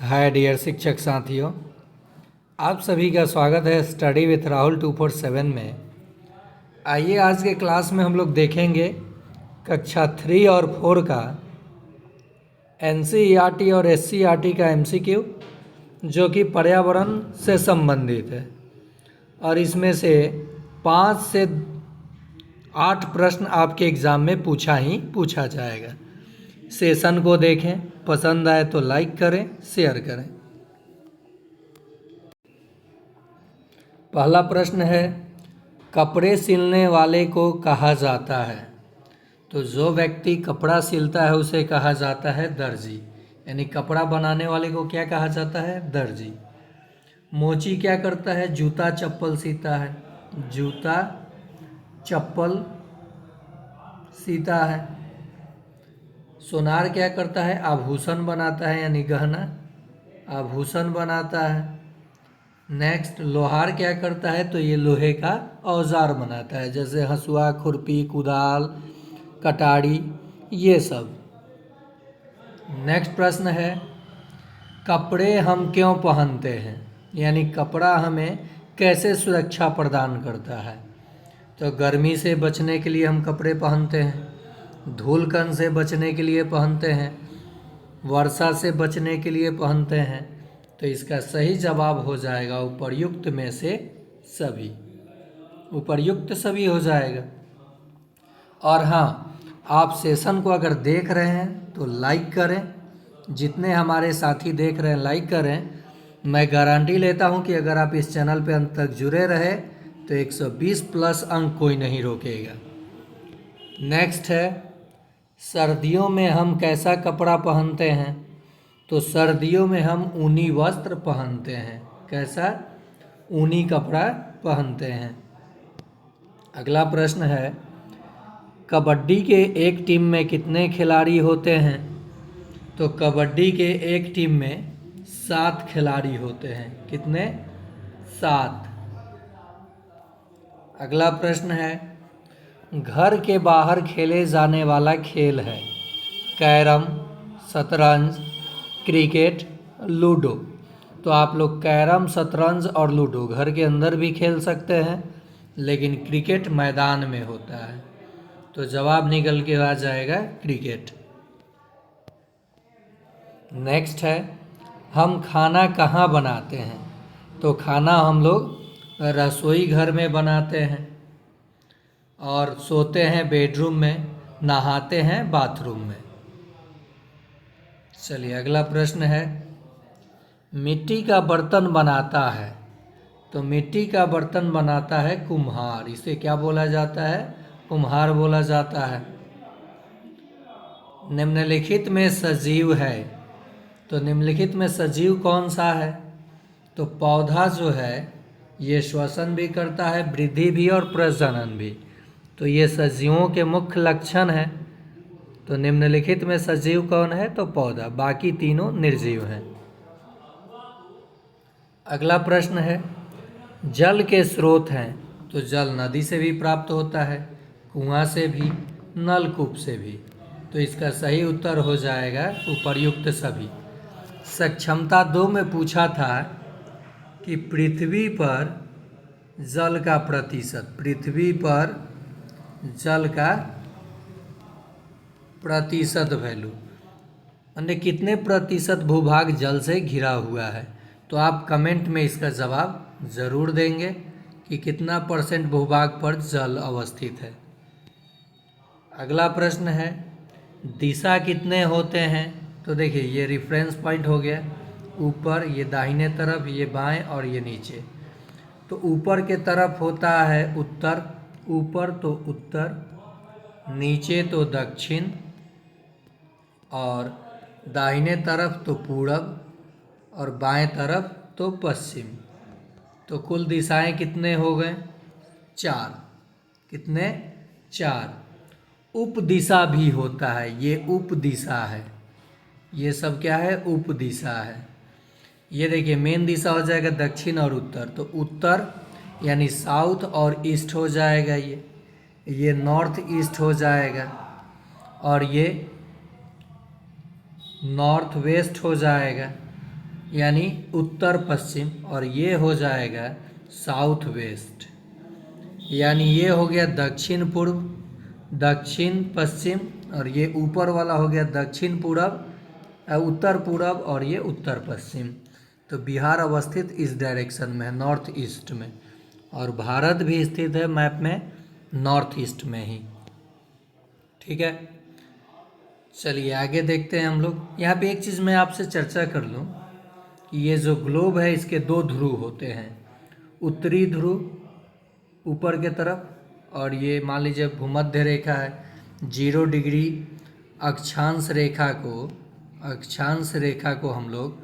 Hi dear शिक्षक साथियों, आप सभी का स्वागत है स्टडी विथ राहुल 247 में। आइए आज के क्लास में हम लोग देखेंगे कक्षा 3 और 4 का एनसीईआरटी और एससीईआरटी का एमसीक्यू जो कि पर्यावरण से संबंधित है और इसमें से 5 से 8 प्रश्न आपके एग्ज़ाम में पूछा जाएगा। सेशन को देखें, पसंद आए तो लाइक करें, शेयर करें। पहला प्रश्न है, कपड़े सिलने वाले को कहा जाता है। तो जो व्यक्ति कपड़ा सिलता है उसे कहा जाता है दर्जी, यानी कपड़ा बनाने वाले को क्या कहा जाता है? दर्जी। मोची क्या करता है? जूता चप्पल सीता है। जूता चप्पल सीता है। सोनार क्या करता है? आभूषण बनाता है, यानी गहना आभूषण बनाता है। नेक्स्ट, लोहार क्या करता है? तो ये लोहे का औजार बनाता है, जैसे हंसुआ, खुरपी, कुदाल, कटारी, ये सब। नेक्स्ट प्रश्न है, कपड़े हम क्यों पहनते हैं, यानी कपड़ा हमें कैसे सुरक्षा प्रदान करता है? तो गर्मी से बचने के लिए हम कपड़े पहनते हैं, धूलकण से बचने के लिए पहनते हैं, वर्षा से बचने के लिए पहनते हैं। तो इसका सही जवाब हो जाएगा उपर्युक्त में से सभी। उपर्युक्त सभी हो जाएगा। और हाँ, आप सेशन को अगर देख रहे हैं तो लाइक करें। जितने हमारे साथी देख रहे हैं लाइक करें। मैं गारंटी लेता हूं कि अगर आप इस चैनल पे अंत तक जुड़े रहे तो 120 प्लस अंक कोई नहीं रोकेगा। नेक्स्ट है, सर्दियों में हम कैसा कपड़ा पहनते हैं? तो सर्दियों में हम ऊनी वस्त्र पहनते हैं। कैसा? ऊनी कपड़ा पहनते हैं। अगला प्रश्न है, कबड्डी के एक टीम में कितने खिलाड़ी होते हैं? तो कबड्डी के एक टीम में 7 खिलाड़ी होते हैं। कितने? 7। अगला प्रश्न है, घर के बाहर खेले जाने वाला खेल है कैरम, शतरंज, क्रिकेट, लूडो। तो आप लोग कैरम, शतरंज और लूडो घर के अंदर भी खेल सकते हैं, लेकिन क्रिकेट मैदान में होता है। तो जवाब निकल के आ जाएगा क्रिकेट। नेक्स्ट है, हम खाना कहाँ बनाते हैं? तो खाना हम लोग रसोई घर में बनाते हैं, और सोते हैं बेडरूम में, नहाते हैं बाथरूम में। चलिए अगला प्रश्न है, मिट्टी का बर्तन बनाता है। तो मिट्टी का बर्तन बनाता है कुम्हार। इसे क्या बोला जाता है? कुम्हार बोला जाता है। निम्नलिखित में सजीव है। तो निम्नलिखित में सजीव कौन सा है? तो पौधा जो है ये श्वसन भी करता है, वृद्धि भी और प्रजनन भी। तो ये सजीवों के मुख्य लक्षण हैं। तो निम्नलिखित में सजीव कौन है? तो पौधा। बाकी तीनों निर्जीव हैं। अगला प्रश्न है, जल के स्रोत हैं। तो जल नदी से भी प्राप्त होता है, कुआं से भी, नलकूप से भी। तो इसका सही उत्तर हो जाएगा उपर्युक्त सभी। सक्षमता 2 में पूछा था कि पृथ्वी पर जल का प्रतिशत, पृथ्वी पर जल का प्रतिशत वैल्यू, यानी कितने प्रतिशत भूभाग जल से घिरा हुआ है। तो आप कमेंट में इसका जवाब ज़रूर देंगे कि कितना % भूभाग पर जल अवस्थित है। अगला प्रश्न है, दिशा कितने होते हैं? तो देखिए ये रेफरेंस पॉइंट हो गया, ऊपर, ये दाहिने तरफ, ये बाएं और ये नीचे। तो ऊपर के तरफ होता है उत्तर, ऊपर तो उत्तर, नीचे तो दक्षिण, और दाहिने तरफ तो पूरब, और बाएं तरफ तो पश्चिम। तो कुल दिशाएं कितने हो गए? 4। कितने? 4। उप दिशा भी होता है, ये उप दिशा है। ये सब क्या है? उप दिशा है। ये देखिए मेन दिशा हो जाएगा दक्षिण और उत्तर। तो उत्तर यानी साउथ और ईस्ट हो जाएगा, ये नॉर्थ ईस्ट हो जाएगा, और ये नॉर्थ वेस्ट हो जाएगा, यानी उत्तर पश्चिम, और ये हो जाएगा साउथ वेस्ट, यानी ये हो गया दक्षिण पूर्व, दक्षिण पश्चिम, और ये ऊपर वाला हो गया दक्षिण पूरब, उत्तर पूरब, और ये उत्तर पश्चिम। तो बिहार अवस्थित इस डायरेक्शन में है, नॉर्थ ईस्ट में, और भारत भी स्थित है मैप में नॉर्थ ईस्ट में ही। ठीक है, चलिए आगे देखते हैं हम लोग। यहाँ पे एक चीज़ मैं आपसे चर्चा कर लूँ कि ये जो ग्लोब है इसके दो ध्रुव होते हैं, उत्तरी ध्रुव ऊपर के तरफ, और ये मान लीजिए भूमध्य रेखा है, 0 डिग्री अक्षांश रेखा को हम लोग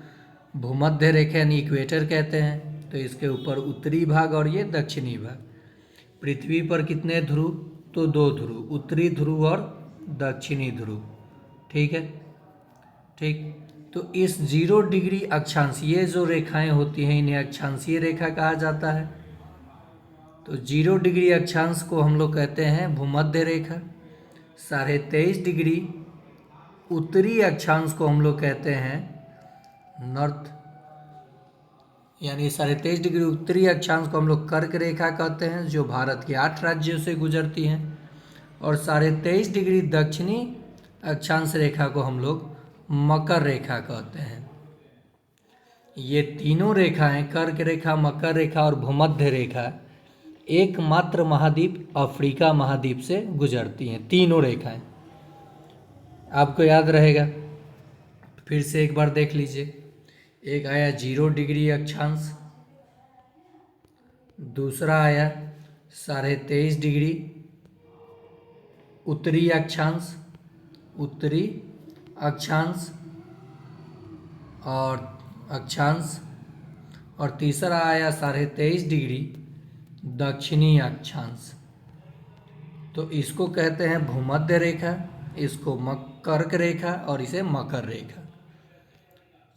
भूमध्य रेखा यानी इक्वेटर कहते हैं। तो इसके ऊपर उत्तरी भाग और ये दक्षिणी भाग। पृथ्वी पर कितने ध्रुव? तो 2 ध्रुव, उत्तरी ध्रुव और दक्षिणी ध्रुव। ठीक है, ठीक। तो इस 0 डिग्री अक्षांश, ये जो रेखाएं होती हैं इन्हें अक्षांशीय रेखा कहा जाता है। तो 0 डिग्री अक्षांश को हम लोग कहते हैं भूमध्य रेखा, 23.5 डिग्री उत्तरी अक्षांश को हम लोग कहते हैं नॉर्थ, यानी 23.5 डिग्री उत्तरी अक्षांश को हम लोग कर्क रेखा कहते हैं, जो भारत के 8 राज्यों से गुजरती हैं। और 23.5 डिग्री दक्षिणी अक्षांश रेखा को हम लोग मकर रेखा कहते हैं। ये तीनों रेखाएं, कर्क रेखा, मकर रेखा और भूमध्य रेखा, एकमात्र महाद्वीप अफ्रीका महाद्वीप से गुजरती हैं। तीनों रेखाएं आपको याद रहेगा, फिर से एक बार देख लीजिए। एक आया 0 डिग्री अक्षांश, दूसरा आया 23.5 डिग्री उत्तरी अक्षांश और तीसरा आया 23.5 डिग्री दक्षिणी अक्षांश। तो इसको कहते हैं भूमध्य रेखा, इसको कर्क रेखा और इसे मकर रेखा।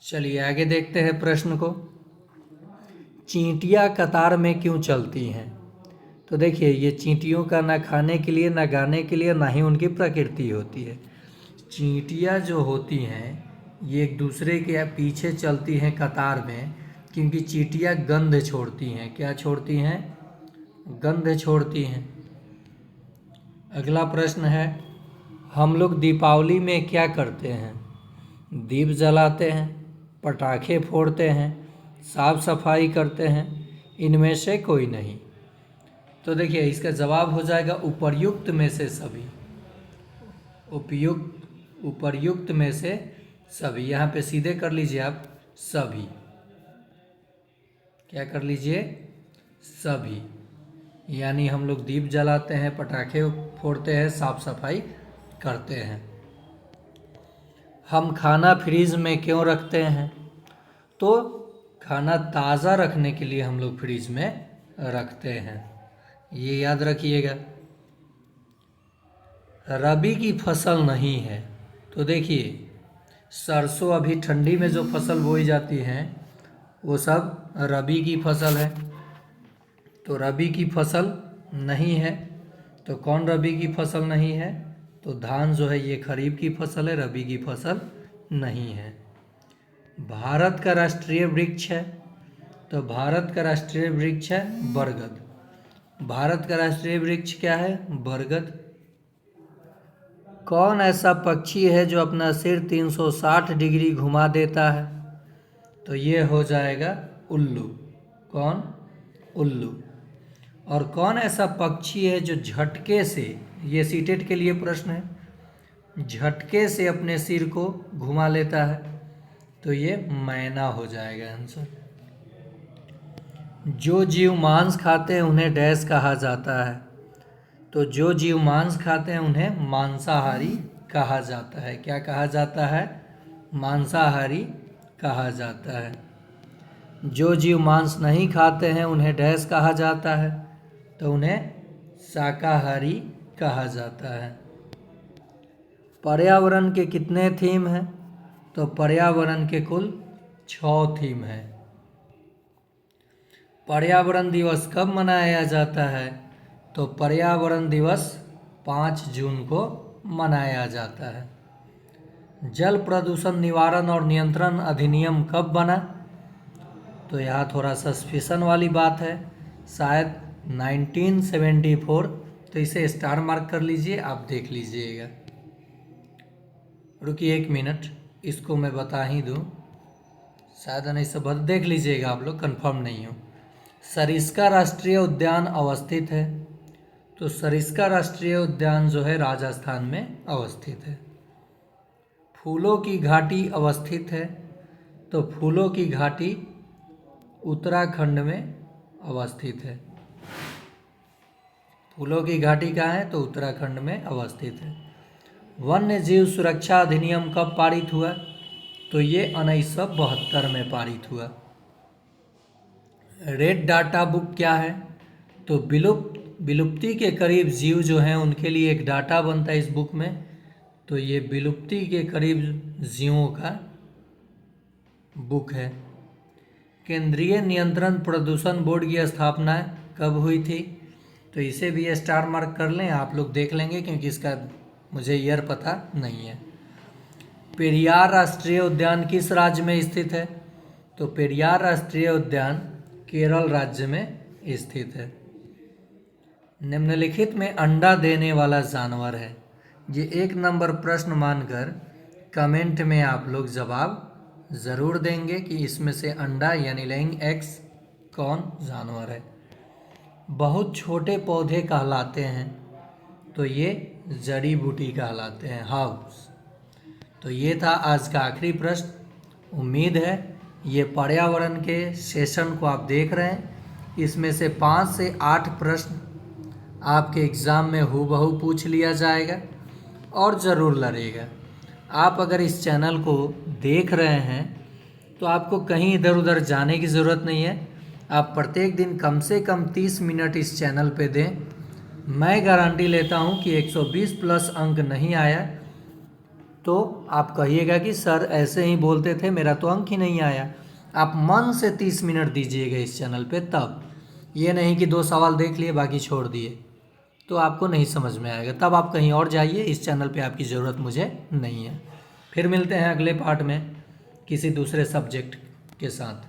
चलिए आगे देखते हैं प्रश्न को। चींटियां कतार में क्यों चलती हैं? तो देखिए, ये चींटियों का ना खाने के लिए, ना गाने के लिए, ना ही उनकी प्रकृति होती है। चींटियां जो होती हैं ये एक दूसरे के पीछे चलती हैं कतार में, क्योंकि चींटियां गंध छोड़ती हैं। क्या छोड़ती हैं? गंध छोड़ती हैं। अगला प्रश्न है, हम लोग दीपावली में क्या करते हैं? दीप जलाते हैं, पटाखे फोड़ते हैं, साफ सफाई करते हैं, इनमें से कोई नहीं। तो देखिए, इसका जवाब हो जाएगा उपर्युक्त में से सभी। उपर्युक्त में से सभी। यहाँ पे सीधे कर लीजिए आप सभी। क्या कर लीजिए? सभी। यानी हम लोग दीप जलाते हैं, पटाखे फोड़ते हैं, साफ सफाई करते हैं। हम खाना फ्रीज में क्यों रखते हैं? तो खाना ताज़ा रखने के लिए हम लोग फ्रीज में रखते हैं, ये याद रखिएगा। रबी की फसल नहीं है। तो देखिए, सरसों अभी ठंडी में जो फसल बोई जाती हैं वो सब रबी की फसल है। तो रबी की फसल नहीं है। तो कौन रबी की फसल नहीं है? तो धान जो है ये खरीफ की फसल है, रबी की फसल नहीं है। भारत का राष्ट्रीय वृक्ष है। तो भारत का राष्ट्रीय वृक्ष है बरगद। भारत का राष्ट्रीय वृक्ष क्या है? बरगद। कौन ऐसा पक्षी है जो अपना सिर 360 डिग्री घुमा देता है? तो ये हो जाएगा उल्लू। कौन? उल्लू। और कौन ऐसा पक्षी है जो झटके से, ये सीटेट के लिए प्रश्न है, झटके से अपने सिर को घुमा लेता है? तो ये मैना हो जाएगा आंसर। जो जीव मांस खाते हैं उन्हें डैश कहा जाता है? तो जो जीव मांस खाते हैं उन्हें मांसाहारी कहा जाता है। क्या कहा जाता है? मांसाहारी कहा जाता है। जो जीव मांस नहीं खाते हैं उन्हें डैश कहा जाता है? तो उन्हें शाकाहारी कहा जाता है। पर्यावरण के कितने थीम हैं? तो पर्यावरण के कुल 6 थीम हैं। पर्यावरण दिवस कब मनाया जाता है? तो पर्यावरण दिवस 5 जून को मनाया जाता है। जल प्रदूषण निवारण और नियंत्रण अधिनियम कब बना? तो यहाँ थोड़ा सस्पिशन वाली बात है, शायद 1974। तो इसे स्टार मार्क कर लीजिए, आप देख लीजिएगा। रुकिए 1 मिनट, इसको मैं बता ही दूँ, शायद नहीं सब देख लीजिएगा आप लोग, कंफर्म नहीं हो। सरिस्का राष्ट्रीय उद्यान अवस्थित है, तो सरिस्का राष्ट्रीय उद्यान जो है राजस्थान में अवस्थित है। फूलों की घाटी अवस्थित है, तो फूलों की घाटी उत्तराखंड में अवस्थित है। फूलों की घाटी कहाँ है? तो उत्तराखंड में अवस्थित है। वन्य जीव सुरक्षा अधिनियम कब पारित हुआ? तो ये 1972 में पारित हुआ। रेड डाटा बुक क्या है? तो विलुप्ति के करीब जीव जो हैं उनके लिए एक डाटा बनता है इस बुक में। तो ये विलुप्ति के करीब जीवों का बुक है। केंद्रीय नियंत्रण प्रदूषण बोर्ड की स्थापना कब हुई थी? तो इसे भी स्टार मार्क कर लें, आप लोग देख लेंगे क्योंकि इसका मुझे ईयर पता नहीं है। पेरियार राष्ट्रीय उद्यान किस राज्य में स्थित है? तो पेरियार राष्ट्रीय उद्यान केरल राज्य में स्थित है। निम्नलिखित में अंडा देने वाला जानवर है। ये 1 नंबर प्रश्न मानकर कमेंट में आप लोग जवाब ज़रूर देंगे कि इसमें से अंडा यानी लेइंग एग्स कौन जानवर है। बहुत छोटे पौधे कहलाते हैं, तो ये जड़ी बूटी कहलाते हैं, हाउस। तो ये था आज का आखिरी प्रश्न। उम्मीद है ये पर्यावरण के सेशन को आप देख रहे हैं, इसमें से 5 से 8 प्रश्न आपके एग्ज़ाम में हूबहू पूछ लिया जाएगा और ज़रूर लड़ेगा। आप अगर इस चैनल को देख रहे हैं तो आपको कहीं इधर उधर जाने की ज़रूरत नहीं है। आप प्रत्येक दिन कम से कम 30 मिनट इस चैनल पे दें। मैं गारंटी लेता हूं कि 120 प्लस अंक नहीं आया तो आप कहिएगा कि सर ऐसे ही बोलते थे, मेरा तो अंक ही नहीं आया। आप मन से 30 मिनट दीजिएगा इस चैनल पे, तब ये नहीं कि 2 सवाल देख लिए बाकी छोड़ दिए, तो आपको नहीं समझ में आएगा। तब आप कहीं और जाइए, इस चैनल पे आपकी ज़रूरत मुझे नहीं है। फिर मिलते हैं अगले पार्ट में किसी दूसरे सब्जेक्ट के साथ।